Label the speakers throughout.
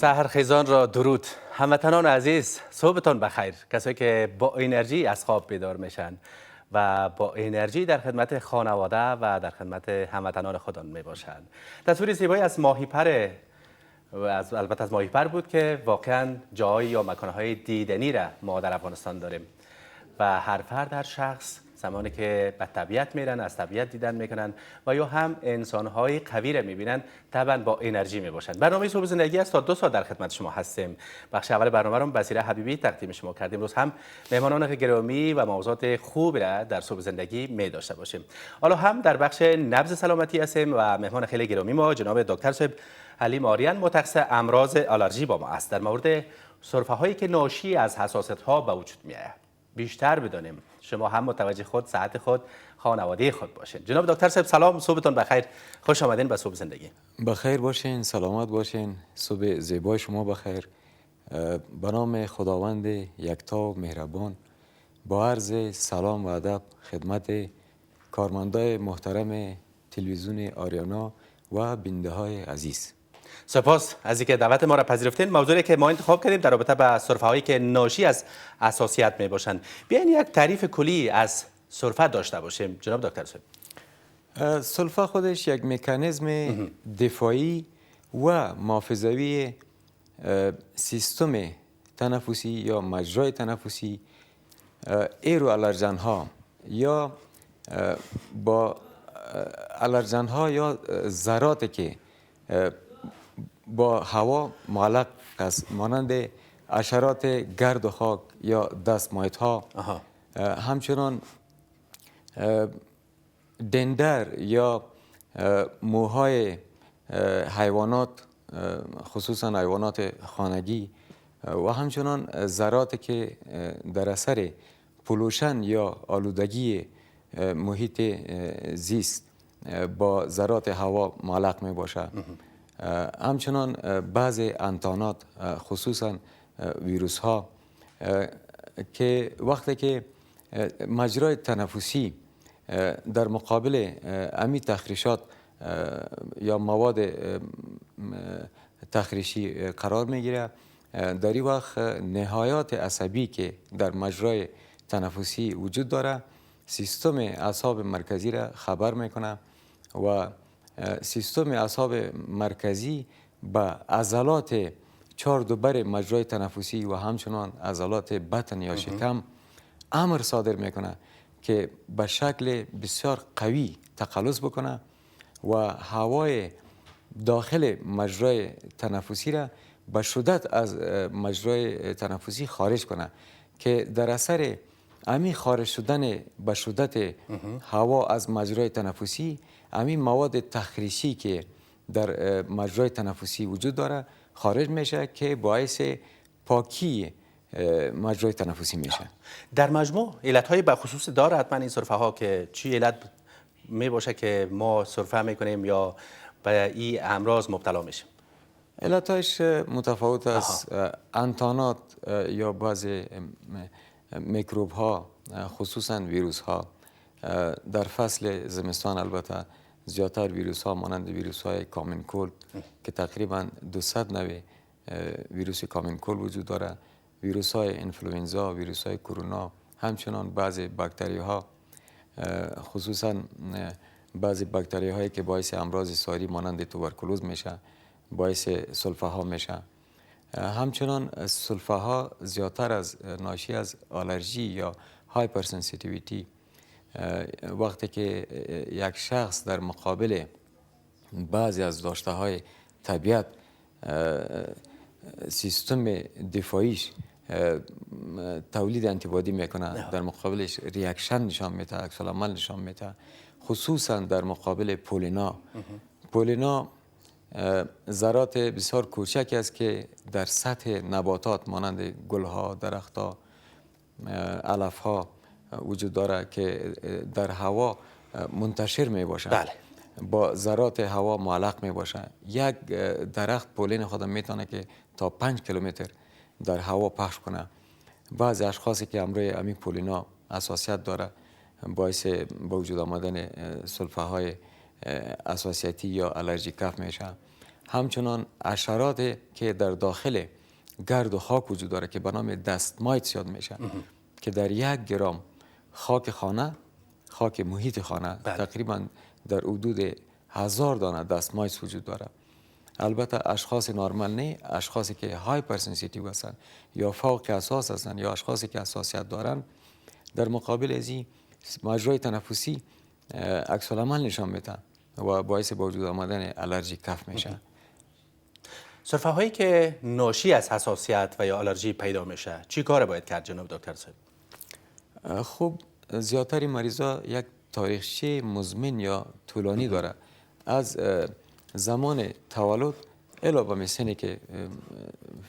Speaker 1: سحرخیزان را درود. هموطنان عزیز، صبحتان بخیر. کسایی که با انرژی از خواب بیدار میشن و با انرژی در خدمت خانواده و در خدمت هموطنان خودان می باشند. تصویر زیبایی از ماهیپر البته از ماهیپر بود که واقعا جایی یا مکانهای دیدنی را ما در افغانستان داریم و هر فرد هر شخص زمانی که به طبیعت میرن از طبیعت دیدن میکنن و یا هم انسانهای قوی را میبینن طبعا با انرژی میباشن. برنامه صبح زندگی است، تا 2 ساعت در خدمت شما هستیم. بخش اول برنامه رو بصیره حبیبی تقدیم شما کردیم. روز هم مهمانان گرامی و موضوعات خوبی را در صبح زندگی می داشته باشیم. حالا هم در بخش نبض سلامتی هستیم و مهمان خیلی گرامی ما جناب دکتر صاحب حلیم آریان متخصص امراض آلرژی با ما است. در مورد سرفه هایی که ناشی از حساسیت ها به وجود میاد بیشتر بدانیم. شما هم متوجه خود، صحت خود، خانواده خود باشین. جناب دکتر صاحب سلام، صبحتون بخیر. خوش آمدین به صبح زندگی.
Speaker 2: بخیر باشین، سلامت باشین. صبح زیبای شما بخیر. به نام خداوند یکتا و مهربان با عرض سلام و ادب خدمت کارمندای محترم تلویزیون آریانا و بیننده های عزیز.
Speaker 1: سپاس از اینکه دعوت ما را پذیرفتین. موضوعی که ما انتخاب کردیم در رابطه با سرفه هایی که ناشی از حساسیت می باشند. بیاین یک تعریف کلی از سرفه داشته باشیم جناب دکتر صاحب.
Speaker 2: سرفه خودش یک مکانیزم دفاعی و محافظوی سیستم تنفسی یا مجرای تنفسی ایرو آلرژن ها یا با آلرژن ها یا ذراتی که با هوا معلق است، مانند حشرات گرد و خاک یا دستمایت ها، همچنان دندر یا موهای حیوانات خصوصا حیوانات خانگی و همچنان ذراتی که در اثر پولوشن یا آلودگی محیط زیست با ذرات هوا معلق می باشد. همچنان بعض انتانات خصوصا ویروس ها که وقتی که مجرای تنفسی در مقابل امی تخریشات یا مواد تخریشی قرار میگیره، در این وقت نهایات عصبی که در مجرای تنفسی وجود داره سیستم اعصاب مرکزی را خبر میکنه و سیستم اعصاب مرکزی به عضلات چهاردوبر مجرای تنفسی و همچنان عضلات بطن یا شکم امر صادر میکنه که به شکل بسیار قوی تقلص بکنه و هوای داخل مجرای تنفسی را به شدت از مجرای تنفسی خارج کنه که در اثر امی خارج شدن به شدت هوا از مجرای تنفسی امی مواد تخریشی که در مجرای تنفسی وجود داره خارج میشه که باعث پاکی مجرای تنفسی میشه.
Speaker 1: در مجموع علت‌های به خصوص داره حتما این سرفه ها که چی علت می باشه که ما سرفه میکنیم یا به این امراض مبتلا میشیم؟
Speaker 2: علتش متفاوت است. انتانات یا بعض میکروب ها خصوصا ویروس ها در فصل زمستان البته زیادتر ویروس ها مانند ویروس های کامن کولد که تقریبا 200 نوع ویروس کامن کولد وجود داره، ویروس های انفلوئنزا، ویروس های کرونا، همچنان بعضی باکتری ها خصوصا بعضی باکتری هایی که باعث امراض ساری مانند توبرکولوز میشه باعث سلفه ها میشه. همچنان سلفه ها زیادتر از ناشی از آلرژی یا هایپرسنسیتیویتی وقتی که یک شخص در مقابل بعضی از داشته های طبیعت سیستم دفاعیش تولید انتیبادی میکنه، در مقابلش ریاکشن نشان میده، عکس العمل نشان میده، خصوصا در مقابل پولینا. پولینا ذرات بسیار کوچکی است که در سطح نباتات مانند گلها، درختها، علفها وجود داره که در هوا منتشر می باشه.
Speaker 1: بله. با
Speaker 2: ذرات هوا معلق می باشه. یک درخت پولین خود میتونه که تا 5 کیلومتر در هوا پخش کنه. بعضی اشخاصی که امروی امی پولینا حساسیت داره باعث به وجود آمدن سلفه های حساسیتی یا آلرژی کف میشه. همچنان حشرات که در داخل گرد و خاک وجود داره که به نام دست مایتس یاد میشه که در 1 گرم خاک خانه، خاک محیط خانه تقریبا در حدود 1000 دانه دست مایتس وجود داره. البته اشخاص نرمال نه، اشخاصی که هایپر سنسیتیو هستند یا فوق حساس هستند یا اشخاصی که حساسیت دارند در مقابل از این مجرای تنفسی عکس العمل نشان میده و باعث به وجود آمدن آلرژی کف میشه.
Speaker 1: سرفه هایی که ناشی از حساسیت و یا آلرژی پیدا میشه چی کار باید کرد جناب دکتر صاحب؟
Speaker 2: خب زیادتر مریضا یک تاریخچه مزمن یا طولانی داره از زمان تولد الی به سنی که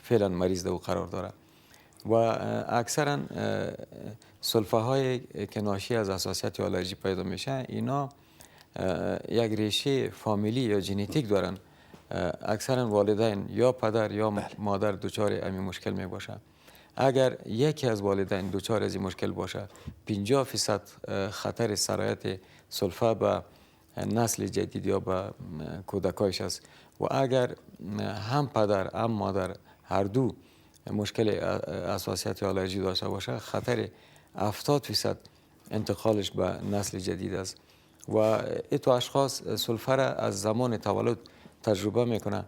Speaker 2: فعلا مریض او قرار داره و اکثرا سلفه های که ناشی از حساسیت یا آلرژی پیدا میشه اینا یک ریشه فامیلی یا ژنتیک دارن. اکثرا والدین یا پدر یا مادر دچار همین مشکل می باشه. اگر یکی از والدین دچار از این مشکل باشه 50% خطر سرایت سلفه به نسل جدید یا به کودکایش است و اگر هم پدر هم مادر هر دو مشکل حساسیت یا آلرژی داشته باشه خطر 70% انتقالش به نسل جدید است و این اشخاص سلفه را از زمان تولد تجربه میکنن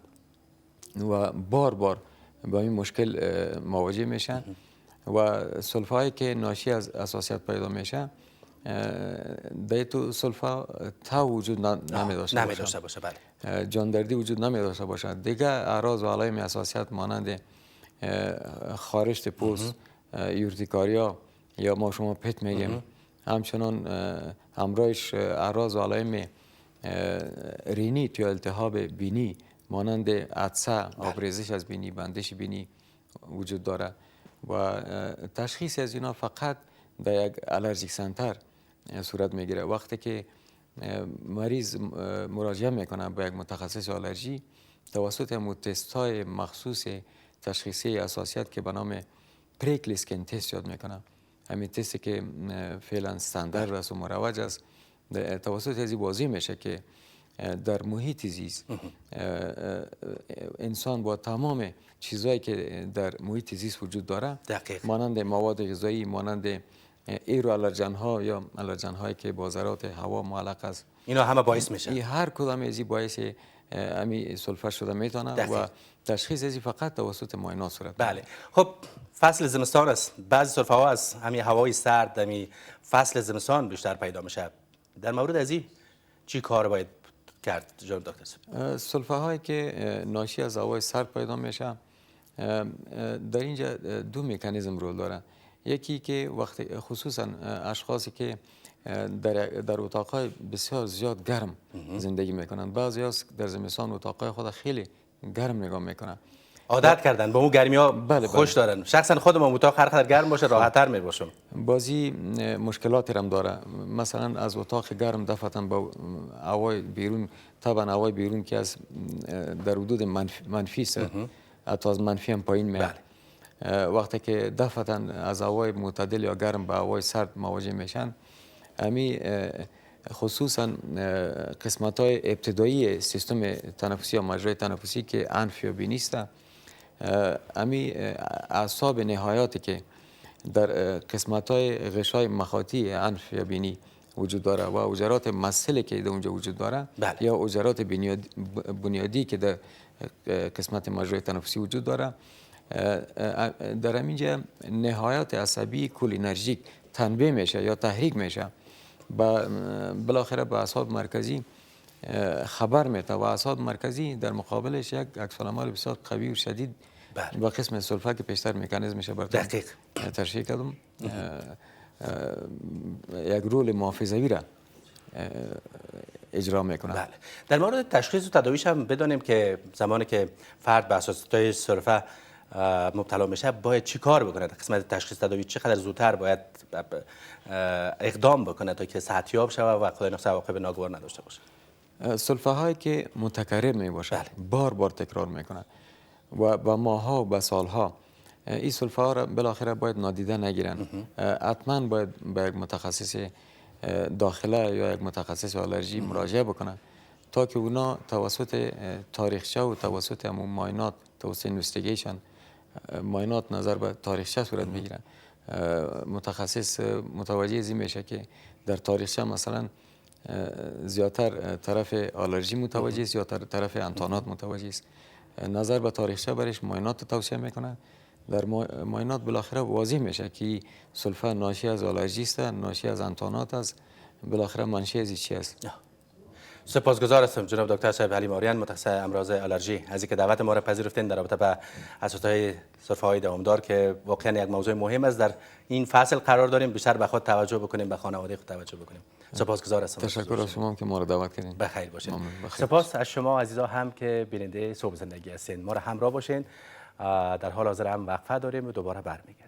Speaker 2: و بار بار با این مشکل مواجه میشن و سلفه هایی که ناشی از حساسیت پیدا میشه در تو سلفه تا وجود نمیداشته باشه. بله. جاندردی وجود نمیداشته باشه. دیگه اعراض و علائم حساسیت مانند خارشت پوست، یورتیکاریا یا ما شما پت میگیم، همچنان همراهش اعراض و علائم رینیت یا التهاب بینی مانند عطسه، آبریزش از بینی، بندش بینی وجود داره و تشخیص از اینا فقط در یک آلرژیک سنتر صورت میگیره. وقتی که مریض مراجعه میکنه به یک متخصص آلرژی توسط تست های مخصوص تشخیصی حساسیت که به نام پریکلیسکن تست یاد میکنه، همین تستی که فعلا استاندارد است و مروج است، توسط از این واضح میشه که در محیط زیست انسان با تمام چیزهایی که در محیط زیست وجود داره مانند مواد غذایی، مانند ایرو آلرژن ها یا آلرژن هایی که با ذرات هوا معلق است،
Speaker 1: اینا همه باعث میشه.
Speaker 2: این هر کدام از این باعث امی سلفه شده میتونه و تشخیص از فقط توسط معاینات صورت.
Speaker 1: بله. خب فصل زمستان است، بعضی سلفه ها از همین هوای سرد همین فصل زمستان بیشتر پیدا میشه. در مورد از این چی کار باید کرد جناب دکتر؟
Speaker 2: سلفه هایی که ناشی از هوای سرد پیدا میشه در اینجا دو مکانیزم رول دارن. یکی که وقتی خصوصا اشخاصی که در اتاقهای بسیار زیاد گرم زندگی میکنن، بعضی از در زمستان اتاقهای خود خیلی گرم نگاه میکنن،
Speaker 1: عادت کردن به اون گرمی ها، خوش دارن. شخصا خودم اتاق هر قدر گرم باشه راحت‌تر میباشم.
Speaker 2: بازی مشکلاتی هم داره. مثلا از اتاق گرم دفعتا با هوای بیرون، طبعا هوای بیرون که از در حدود منفی است، حتی از منفی هم پایین میاد. وقتی که دفعتا از هوای معتدل یا گرم به هوای سرد مواجه میشن، امی خصوصا قسمت های ابتدایی سیستم تنفسی یا مجرای تنفسی که انف یا بینی است، امی اعصاب نهایاتی که در قسمت های غشای مخاطی انف یا بینی وجود داره و اوجرات مسئله که در اونجا وجود داره یا اوجرات بنیادی که در قسمت مجرای تنفسی وجود داره، در همینجا نهایات عصبی کولینرژیک تنبیه میشه یا تحریک میشه، بالاخره به اعصاب مرکزی خبر میده و اعصاب مرکزی در مقابلش یک عکس‌العمل بسیار قوی و شدید با قسم سلفه که پیشتر مکانیزمش براتون تشریح کردم یک رول محافظوی را اجرا میکنه.
Speaker 1: بله. در مورد تشخیص و تداویش هم بدانیم که زمانی که فرد به حساسیت سلفه مبتلا میشه باید چی کار بکنه؟ قسمت تشخیص تداوی چقدر زودتر باید اقدام بکنه تا که صحتیاب شود و خدای نخواهد عواقب ناگوار نداشته باشه؟
Speaker 2: سلفه هایی که متکرر می باشه، بار بار تکرار میکنه و با ماها و با سالها، این سلفه ها را بالاخره باید نادیده نگیرن. حتما باید به یک متخصص داخله یا یک متخصص آلرژی مراجعه بکنه تا که اونا توسط تاریخچه و توسط همون ماینات، توسط اینوستیگیشن ماینات نظر به تاریخچه صورت میگیرن. متخصص متوجه از این میشه که در تاریخچه مثلا زیادتر طرف آلرژی متوجه است یا طرف انتانات متوجه است. نظر به تاریخچه برش ماینات توصیه میکنه. در ماینات بالاخره واضح میشه که سلفه ناشی از آلرژی است، ناشی از انتانات است، بالاخره منشأ از چی است.
Speaker 1: سپاسگزار هستم جناب دکتر صاحب حلیم آریان، متخصص امراض آلرژی، از اینکه دعوت ما را پذیرفتین در رابطه با اساسهای سرفه‌های دوامدار که واقعا یک موضوع مهم است. در این فصل قرار داریم بیشتر به خود توجه بکنیم، به خانواده خود توجه بکنیم. سپاسگزار هستم.
Speaker 2: تشکر از شما که ما را دعوت کردین.
Speaker 1: بخیر باشین. سپاس از شما عزیزا هم که بیننده صبح زندگی هستین. ما را همراه باشین. در حال حاضر هم وقفه داریم و دوباره برمیگردیم.